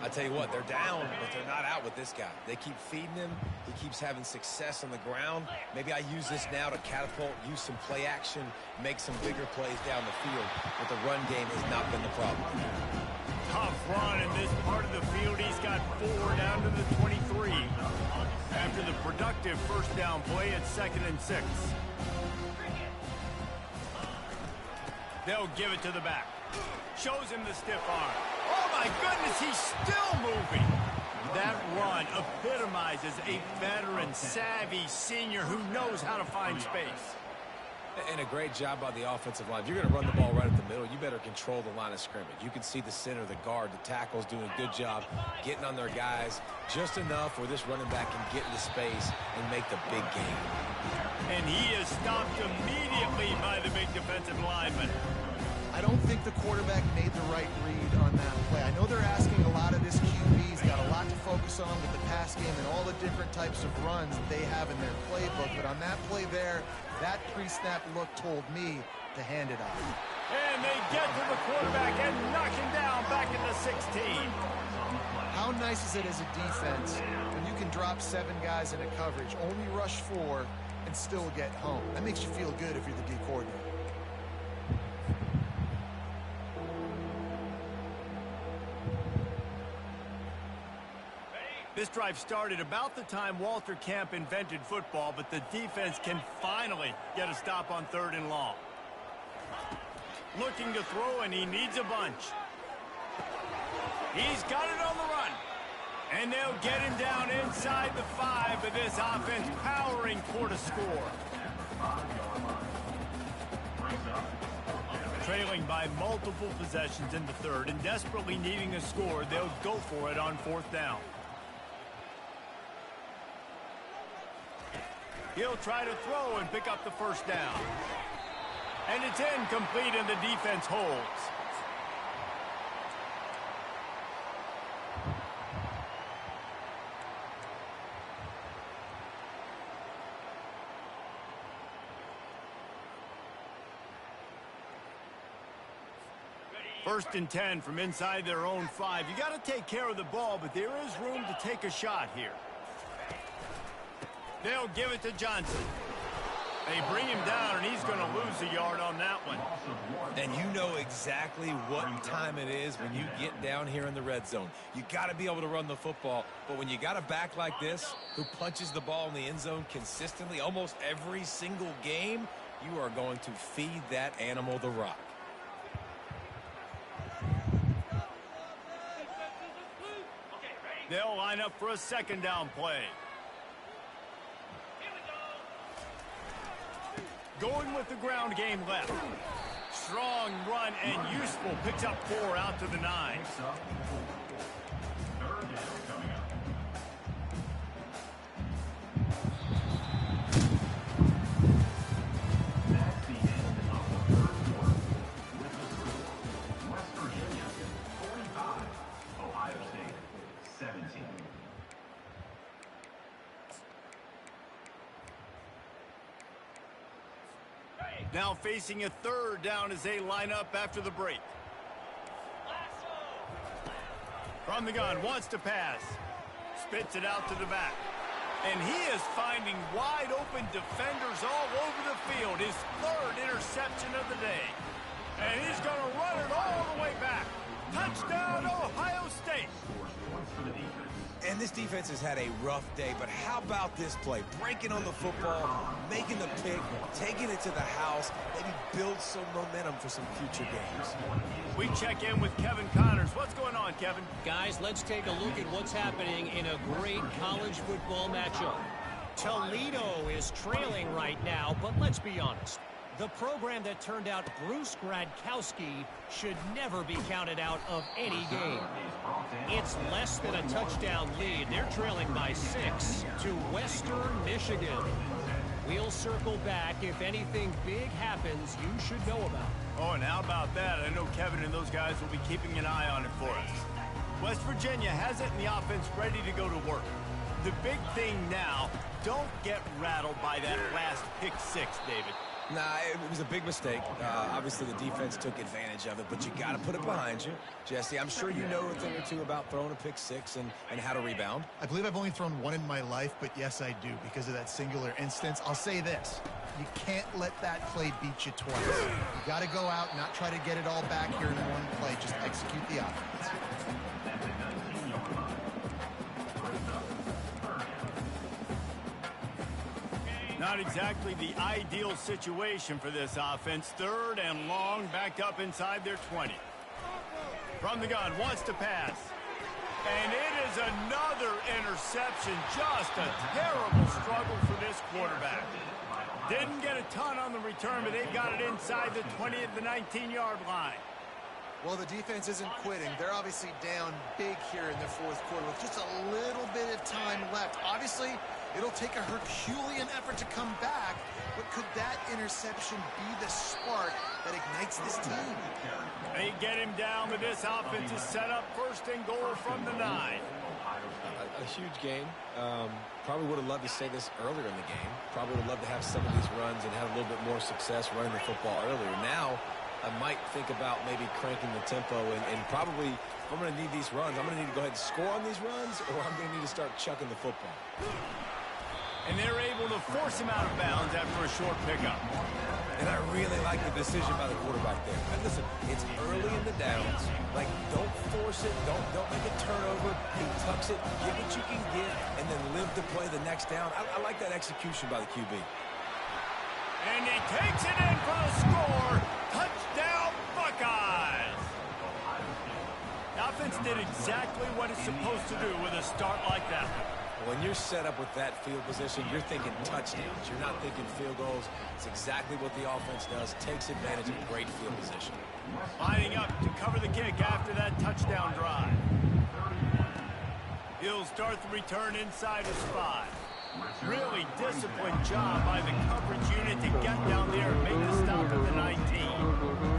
I tell you what, they're down, but they're not out with this guy. They keep feeding him. He keeps having success on the ground. Maybe I use this now to catapult, use some play action, make some bigger plays down the field. But the run game has not been the problem. Tough run in this part of the field. He's got 4 down to the 23. After the productive first down play, it's 2nd and 6. They'll give it to the back. Shows him the stiff arm. Oh, my goodness, he's still moving. That run epitomizes a veteran, savvy senior who knows how to find space. And a great job by the offensive line. If you're going to run the ball right at the middle, you better control the line of scrimmage. You can see the center, the guard, the tackles doing a good job getting on their guys just enough where this running back can get into space and make the big game. And he is stopped immediately by the big defensive lineman. I don't think the quarterback made the right read on that play. I know they're asking a lot of this QB. He's got a lot to focus on with the pass game and all the different types of runs that they have in their playbook. But on that play there, that pre-snap look told me to hand it off. And they get to the quarterback and knock him down back at the 16. How nice is it as a defense when you can drop 7 guys into coverage, only rush 4, and still get home? That makes you feel good if you're the D coordinator. This drive started about the time Walter Camp invented football, but the defense can finally get a stop on 3rd and long. looking to throw, and he needs a bunch. He's got it on the run. And they'll get him down inside the 5, but this offense powering toward a score. Trailing by multiple possessions in the third and desperately needing a score, they'll go for it on 4th down. He'll try to throw and pick up the 1st down. And it's incomplete, and the defense holds. First and 10 from inside their own 5. You got to take care of the ball, but there is room to take a shot here. They'll give it to Johnson. They bring him down, and he's going to lose a yard on that one. And you know exactly what time it is when you get down here in the red zone. You got to be able to run the football, but when you got a back like this who punches the ball in the end zone consistently almost every single game, you are going to feed that animal the rock. They'll line up for a 2nd down play. Going with the ground game left. Strong run and useful. Picks up 4 out to the 9. 3rd down coming up. That's the end of the 3rd quarter. With the score, West Virginia 45, Ohio State 17. Now facing a 3rd down as they line up after the break. From the gun, wants to pass. Spits it out to the back. And he is finding wide open defenders all over the field. His 3rd interception of the day. And he's going to run it all the way back. Touchdown, Ohio State. And this defense has had a rough day, but how about this play? Breaking on the football, making the pick, taking it to the house, maybe build some momentum for some future games. We check in with Kevin Connors. What's going on, Kevin? Guys, let's take a look at what's happening in a great college football matchup. Toledo is trailing right now, but let's be honest. The program that turned out Bruce Gradkowski should never be counted out of any game. It's less than a touchdown lead. They're trailing by 6 to Western Michigan. We'll circle back. If anything big happens, you should know about. Oh, and how about that? I know Kevin and those guys will be keeping an eye on it for us. West Virginia has it in the offense ready to go to work. The big thing now, don't get rattled by that last pick 6, David. Nah, it was a big mistake. Obviously, the defense took advantage of it, but you got to put it behind you. Jesse, I'm sure you know a thing or two about throwing a pick 6 and how to rebound. I believe I've only thrown 1 in my life, but yes, I do, because of that singular instance. I'll say this. You can't let that play beat you twice. You got to go out, not try to get it all back here in one play. Just execute the offense. Not exactly the ideal situation for this offense. 3rd and long, backed up inside their 20. From the gun, wants to pass. And it is another interception. Just a terrible struggle for this quarterback. Didn't get a ton on the return, but they've got it inside the 20 at the 19-yard line. Well, the defense isn't quitting. They're obviously down big here in the 4th quarter with just a little bit of time left. Obviously, it'll take a Herculean effort to come back, but could that interception be the spark that ignites this team? They get him down, but this offense is set up 1st and goal from the 9. A huge game. Probably would have loved to say this earlier in the game. Probably would have loved to have some of these runs and have a little bit more success running the football earlier. Now, I might think about maybe cranking the tempo and probably, if I'm going to need these runs, I'm going to need to go ahead and score on these runs, or I'm going to need to start chucking the football. And they're able to force him out of bounds after a short pickup. And I really like the decision by the quarterback there. And listen, it's early in the downs. Like, don't force it. Don't make a turnover. He tucks it, get what you can get, and then live to play the next down. I like that execution by the QB. And he takes it in for the score. Touchdown, offense did exactly what it's supposed to do with a start like that. When you're set up with that field position, you're thinking touchdowns. You're not thinking field goals. It's exactly what the offense does. Takes advantage of great field position. Lining up to cover the kick after that touchdown drive. He'll start the return inside his 5. Really disciplined job by the coverage unit to get down there and make the stop at the 19.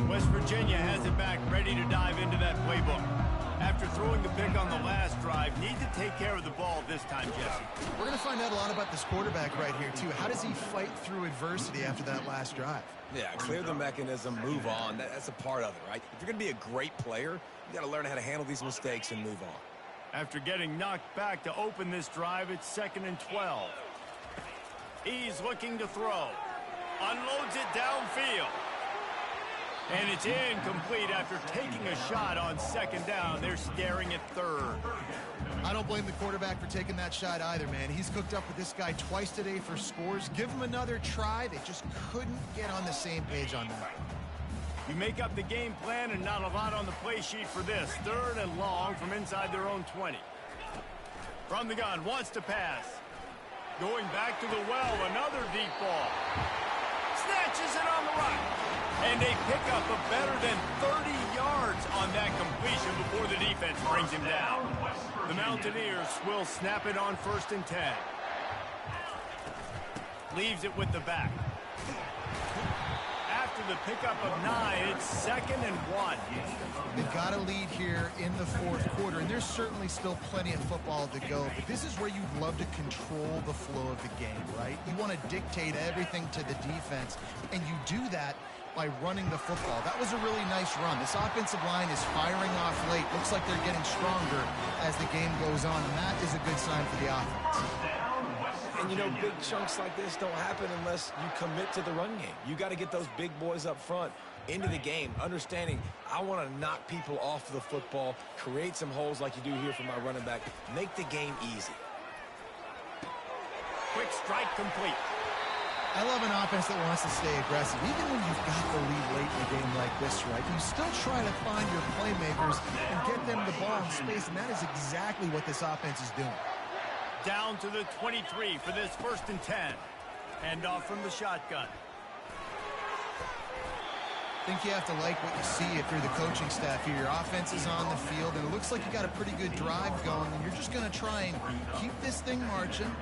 West Virginia has it back, ready to dive into that playbook. After throwing the pick on the last drive, need to take care of the ball this time, Jesse. We're going to find out a lot about this quarterback right here, too. How does he fight through adversity after that last drive? Yeah, clear the mechanism, move on. That's a part of it, right? If you're going to be a great player, you got to learn how to handle these mistakes and move on. After getting knocked back to open this drive, it's 2nd and 12. He's looking to throw. Unloads it downfield. And it's incomplete after taking a shot on 2nd down. They're staring at 3rd. I don't blame the quarterback for taking that shot either, man. He's cooked up with this guy twice today for scores. Give him another try. They just couldn't get on the same page on that. You make up the game plan and not a lot on the play sheet for this. 3rd and long from inside their own 20. From the gun, wants to pass. Going back to the well, another deep ball. Snatches it on the run. And they pick up a better than 30 yards on that completion before the defense brings him down. The Mountaineers will snap it on 1st and 10. Leaves it with the back. After the pickup of 9, it's 2nd and 1. They've got a lead here in the 4th quarter, and there's certainly still plenty of football to go, but this is where you'd love to control the flow of the game, right? You want to dictate everything to the defense, and you do that by running the football. That was a really nice run. This offensive line is firing off late. Looks like they're getting stronger as the game goes on, and that is a good sign for the offense. And, you know, big chunks like this don't happen unless you commit to the run game. You got to get those big boys up front into the game, understanding I want to knock people off the football, create some holes like you do here for my running back, make the game easy. Quick strike complete. I love an offense that wants to stay aggressive. Even when you've got the lead late in a game like this, right, you still try to find your playmakers and get them the ball in space, and that is exactly what this offense is doing. Down to the 23 for this 1st and 10. Hand off from the shotgun. I think you have to like what you see if you're the coaching staff here. Your offense is on the field, and it looks like you got a pretty good drive going, and you're just going to try and keep this thing marching,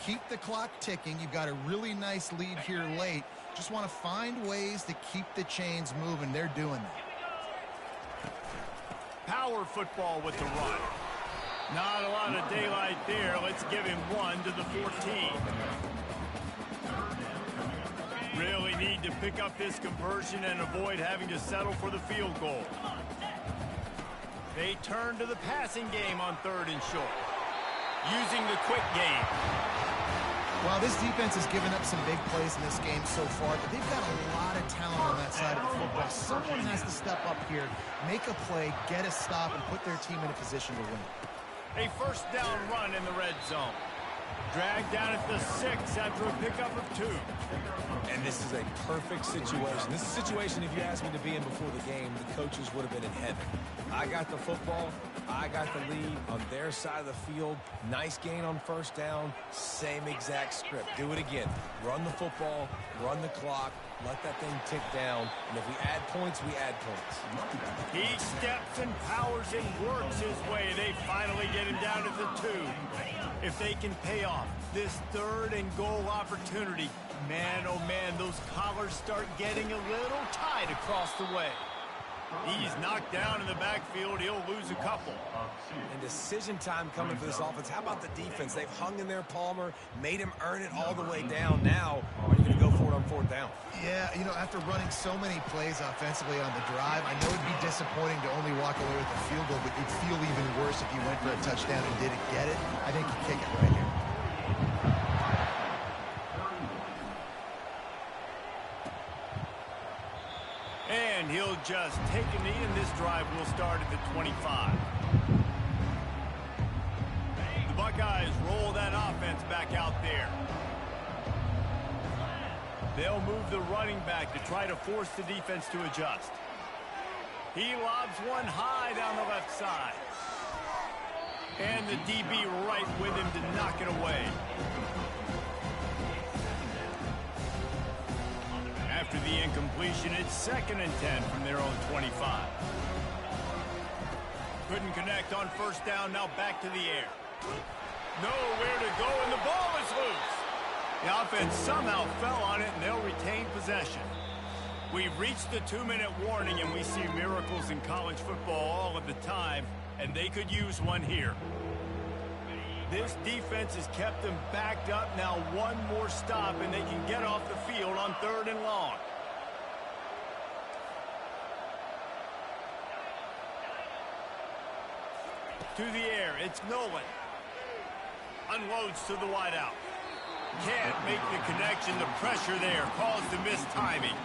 keep the clock ticking. You've got a really nice lead here late. Just want to find ways to keep the chains moving. They're doing that. Power football with the run. Not a lot of daylight there. Let's give him 1 to the 14. Really need to pick up this conversion and avoid having to settle for the field goal. They turn to the passing game on 3rd and short. Using the quick game. Well, this defense has given up some big plays in this game so far, but they've got a lot of talent on that side of the football. Someone has to step up here, make a play, get a stop, and put their team in a position to win. A 1st down run in the red zone. Dragged down at the 6 after a pickup of 2. And this is a perfect situation. This is a situation, if you asked me to be in before the game, the coaches would have been in heaven. I got the football. I got the lead on their side of the field. Nice gain on 1st down. Same exact script. Do it again. Run the football. Run the clock. Let that thing tick down. And if we add points, we add points. He steps and powers and works his way. They finally get him down at the 2. If they can pay off this 3rd and goal opportunity, man, oh man, those collars start getting a little tight across the way. He's knocked down in the backfield. He'll lose a couple. And decision time coming for this offense. How about the defense? They've hung in there, Palmer, made him earn it all the way down. Now, are you going to go for it on 4th down? Yeah, you know, after running so many plays offensively on the drive, I know it'd be disappointing to only walk away with a field goal, but you'd feel even worse if you went for a touchdown and didn't get it. I think you kick it right here. And he'll just take a knee, and this drive will start at the 25. The Buckeyes roll that offense back out there. They'll move the running back to try to force the defense to adjust. He lobs one high down the left side. And the DB right with him to knock it away. After the incompletion, it's 2nd and 10 from their own 25. Couldn't connect on first down, now back to the air. Nowhere to go, and the ball is loose. The offense somehow fell on it, and they'll retain possession. We've reached the 2-minute warning, and we see miracles in college football all of the time, and they could use one here. This defense has kept them backed up. Now one more stop, and they can get off the field on 3rd and long. To the air, it's Nolan. Unloads to the wideout. Can't make the connection. The pressure there caused the missed timing.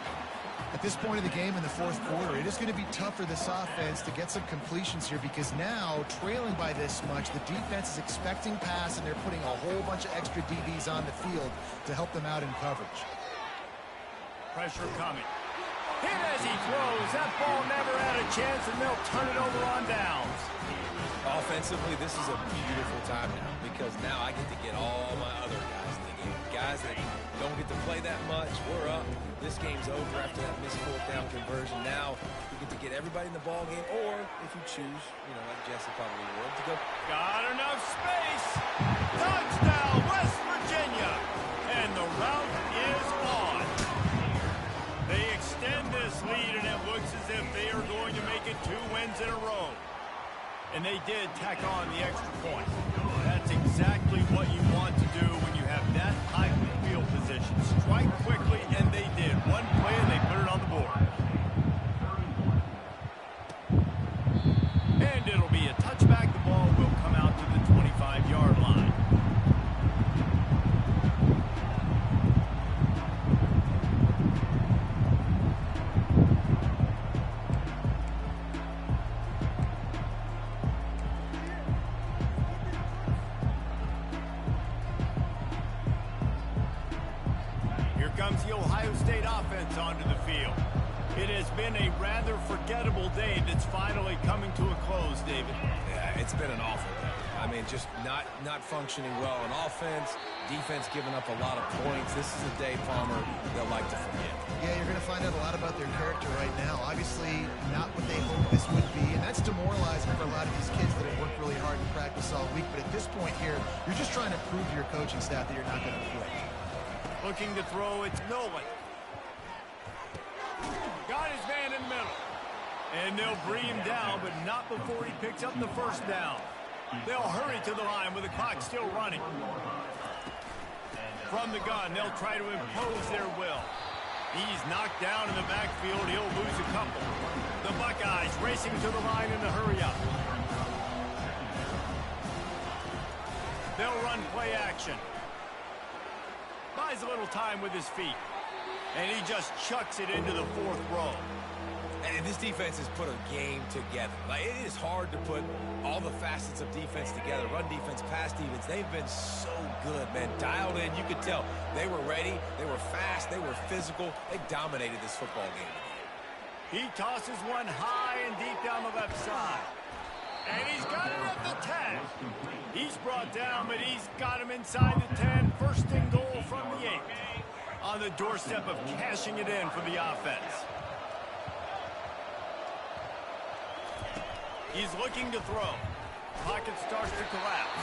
At this point of the game in the 4th quarter, it is going to be tough for this offense to get some completions here because now, trailing by this much, the defense is expecting pass, and they're putting a whole bunch of extra DBs on the field to help them out in coverage. Pressure coming. Hit as he throws. That ball never had a chance, and they'll turn it over on downs. Offensively, this is a beautiful time now because now I get to get all my other guys in the game. Guys that don't get to play that much. We're up. This game's over after that missed 4th down conversion. Now we get to get everybody in the ball game, or if you choose, like Jesse probably would, to go. Got enough space. Touchdown, West Virginia. And the route is on. They extend this lead, and it looks as if they are going to make it 2 wins in a row. And they did tack on the extra point. That's exactly what you want to do when you have that type of field position. Strike quickly, and they did. One play, and they put it on the board. And it'll be a touchback. The ball will come out to the 25-yard line. Comes the Ohio State offense onto the field. It has been a rather forgettable day that's finally coming to a close, David. Yeah, it's been an awful day. I mean, just not functioning well on offense, defense giving up a lot of points. This is a day, Palmer, they'll like to forget. Yeah, you're going to find out a lot about their character right now. Obviously, not what they hoped this would be, and that's demoralizing for a lot of these kids that have worked really hard in practice all week. But at this point here, you're just trying to prove to your coaching staff that you're not going to quit. Looking to throw, it's Nolan. Got his man in the middle. And they'll bring him down, but not before he picks up the first down. They'll hurry to the line with the clock still running. From the gun, they'll try to impose their will. He's knocked down in the backfield. He'll lose a couple. The Buckeyes racing to the line in the hurry-up. They'll run play action. Buys a little time with his feet. And he just chucks it into the 4th row. And this defense has put a game together. Like, it is hard to put all the facets of defense together. Run defense, pass defense. They've been so good, man. Dialed in. You could tell they were ready. They were fast. They were physical. They dominated this football game. He tosses one high and deep down the left side. And he's got it at the 10. He's brought down, but he's got him inside the 10. First and goal from the 8. On the doorstep of cashing it in for the offense. He's looking to throw. Pocket starts to collapse.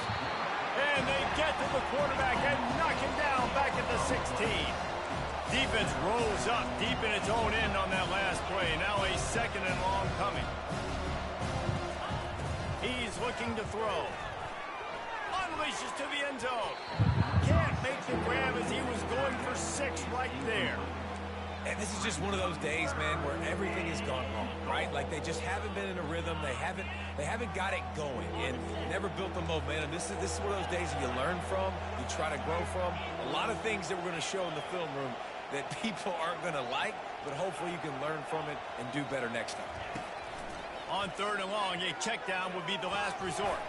And they get to the quarterback and knock him down back at the 16. Defense rolls up deep in its own end on that last play. Now a 2nd and long coming. He's looking to throw. Unleashes to the end zone. Can't make the grab as he was going for 6 right there. And this is just one of those days, man, where everything has gone wrong, right? Like, they just haven't been in a rhythm. They haven't got it going and never built the momentum. This is one of those days that you learn from, you try to grow from. A lot of things that we're going to show in the film room that people aren't going to like, but hopefully you can learn from it and do better next time. On 3rd and long, a check down would be the last resort.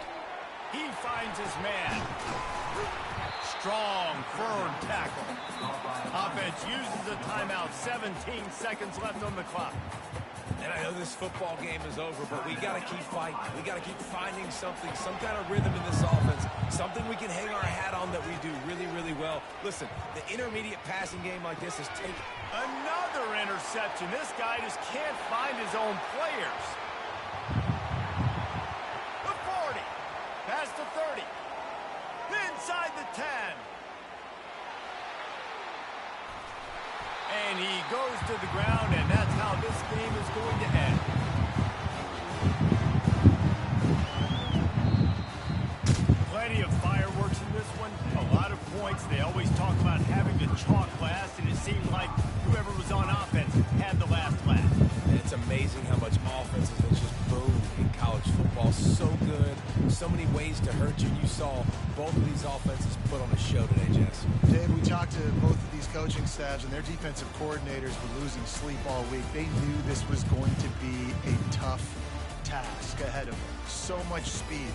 He finds his man. Strong, firm tackle. Offense uses a timeout. 17 seconds left on the clock. And I know this football game is over, but we got to keep fighting. We got to keep finding something, some kind of rhythm in this offense, something we can hang our hat on that we do really, really well. Listen, the intermediate passing game like this is taking... Another interception. This guy just can't find his own players. The 40. Past the 30. Inside the 10. And he goes to the ground, and that's how this game is going to end. Plenty of fireworks in this one. A lot of points. They always talk about having to chalk last, and it seemed like whoever was on offense had the last laugh. And it's amazing how much offense has just boomed in college football. So good. So many ways to hurt you. You saw both of these offenses put on a show today, Jess. Dave, we talked to both of these coaching staffs, and their defensive coordinators were losing sleep all week. They knew this was going to be a tough task ahead of them. So much speed.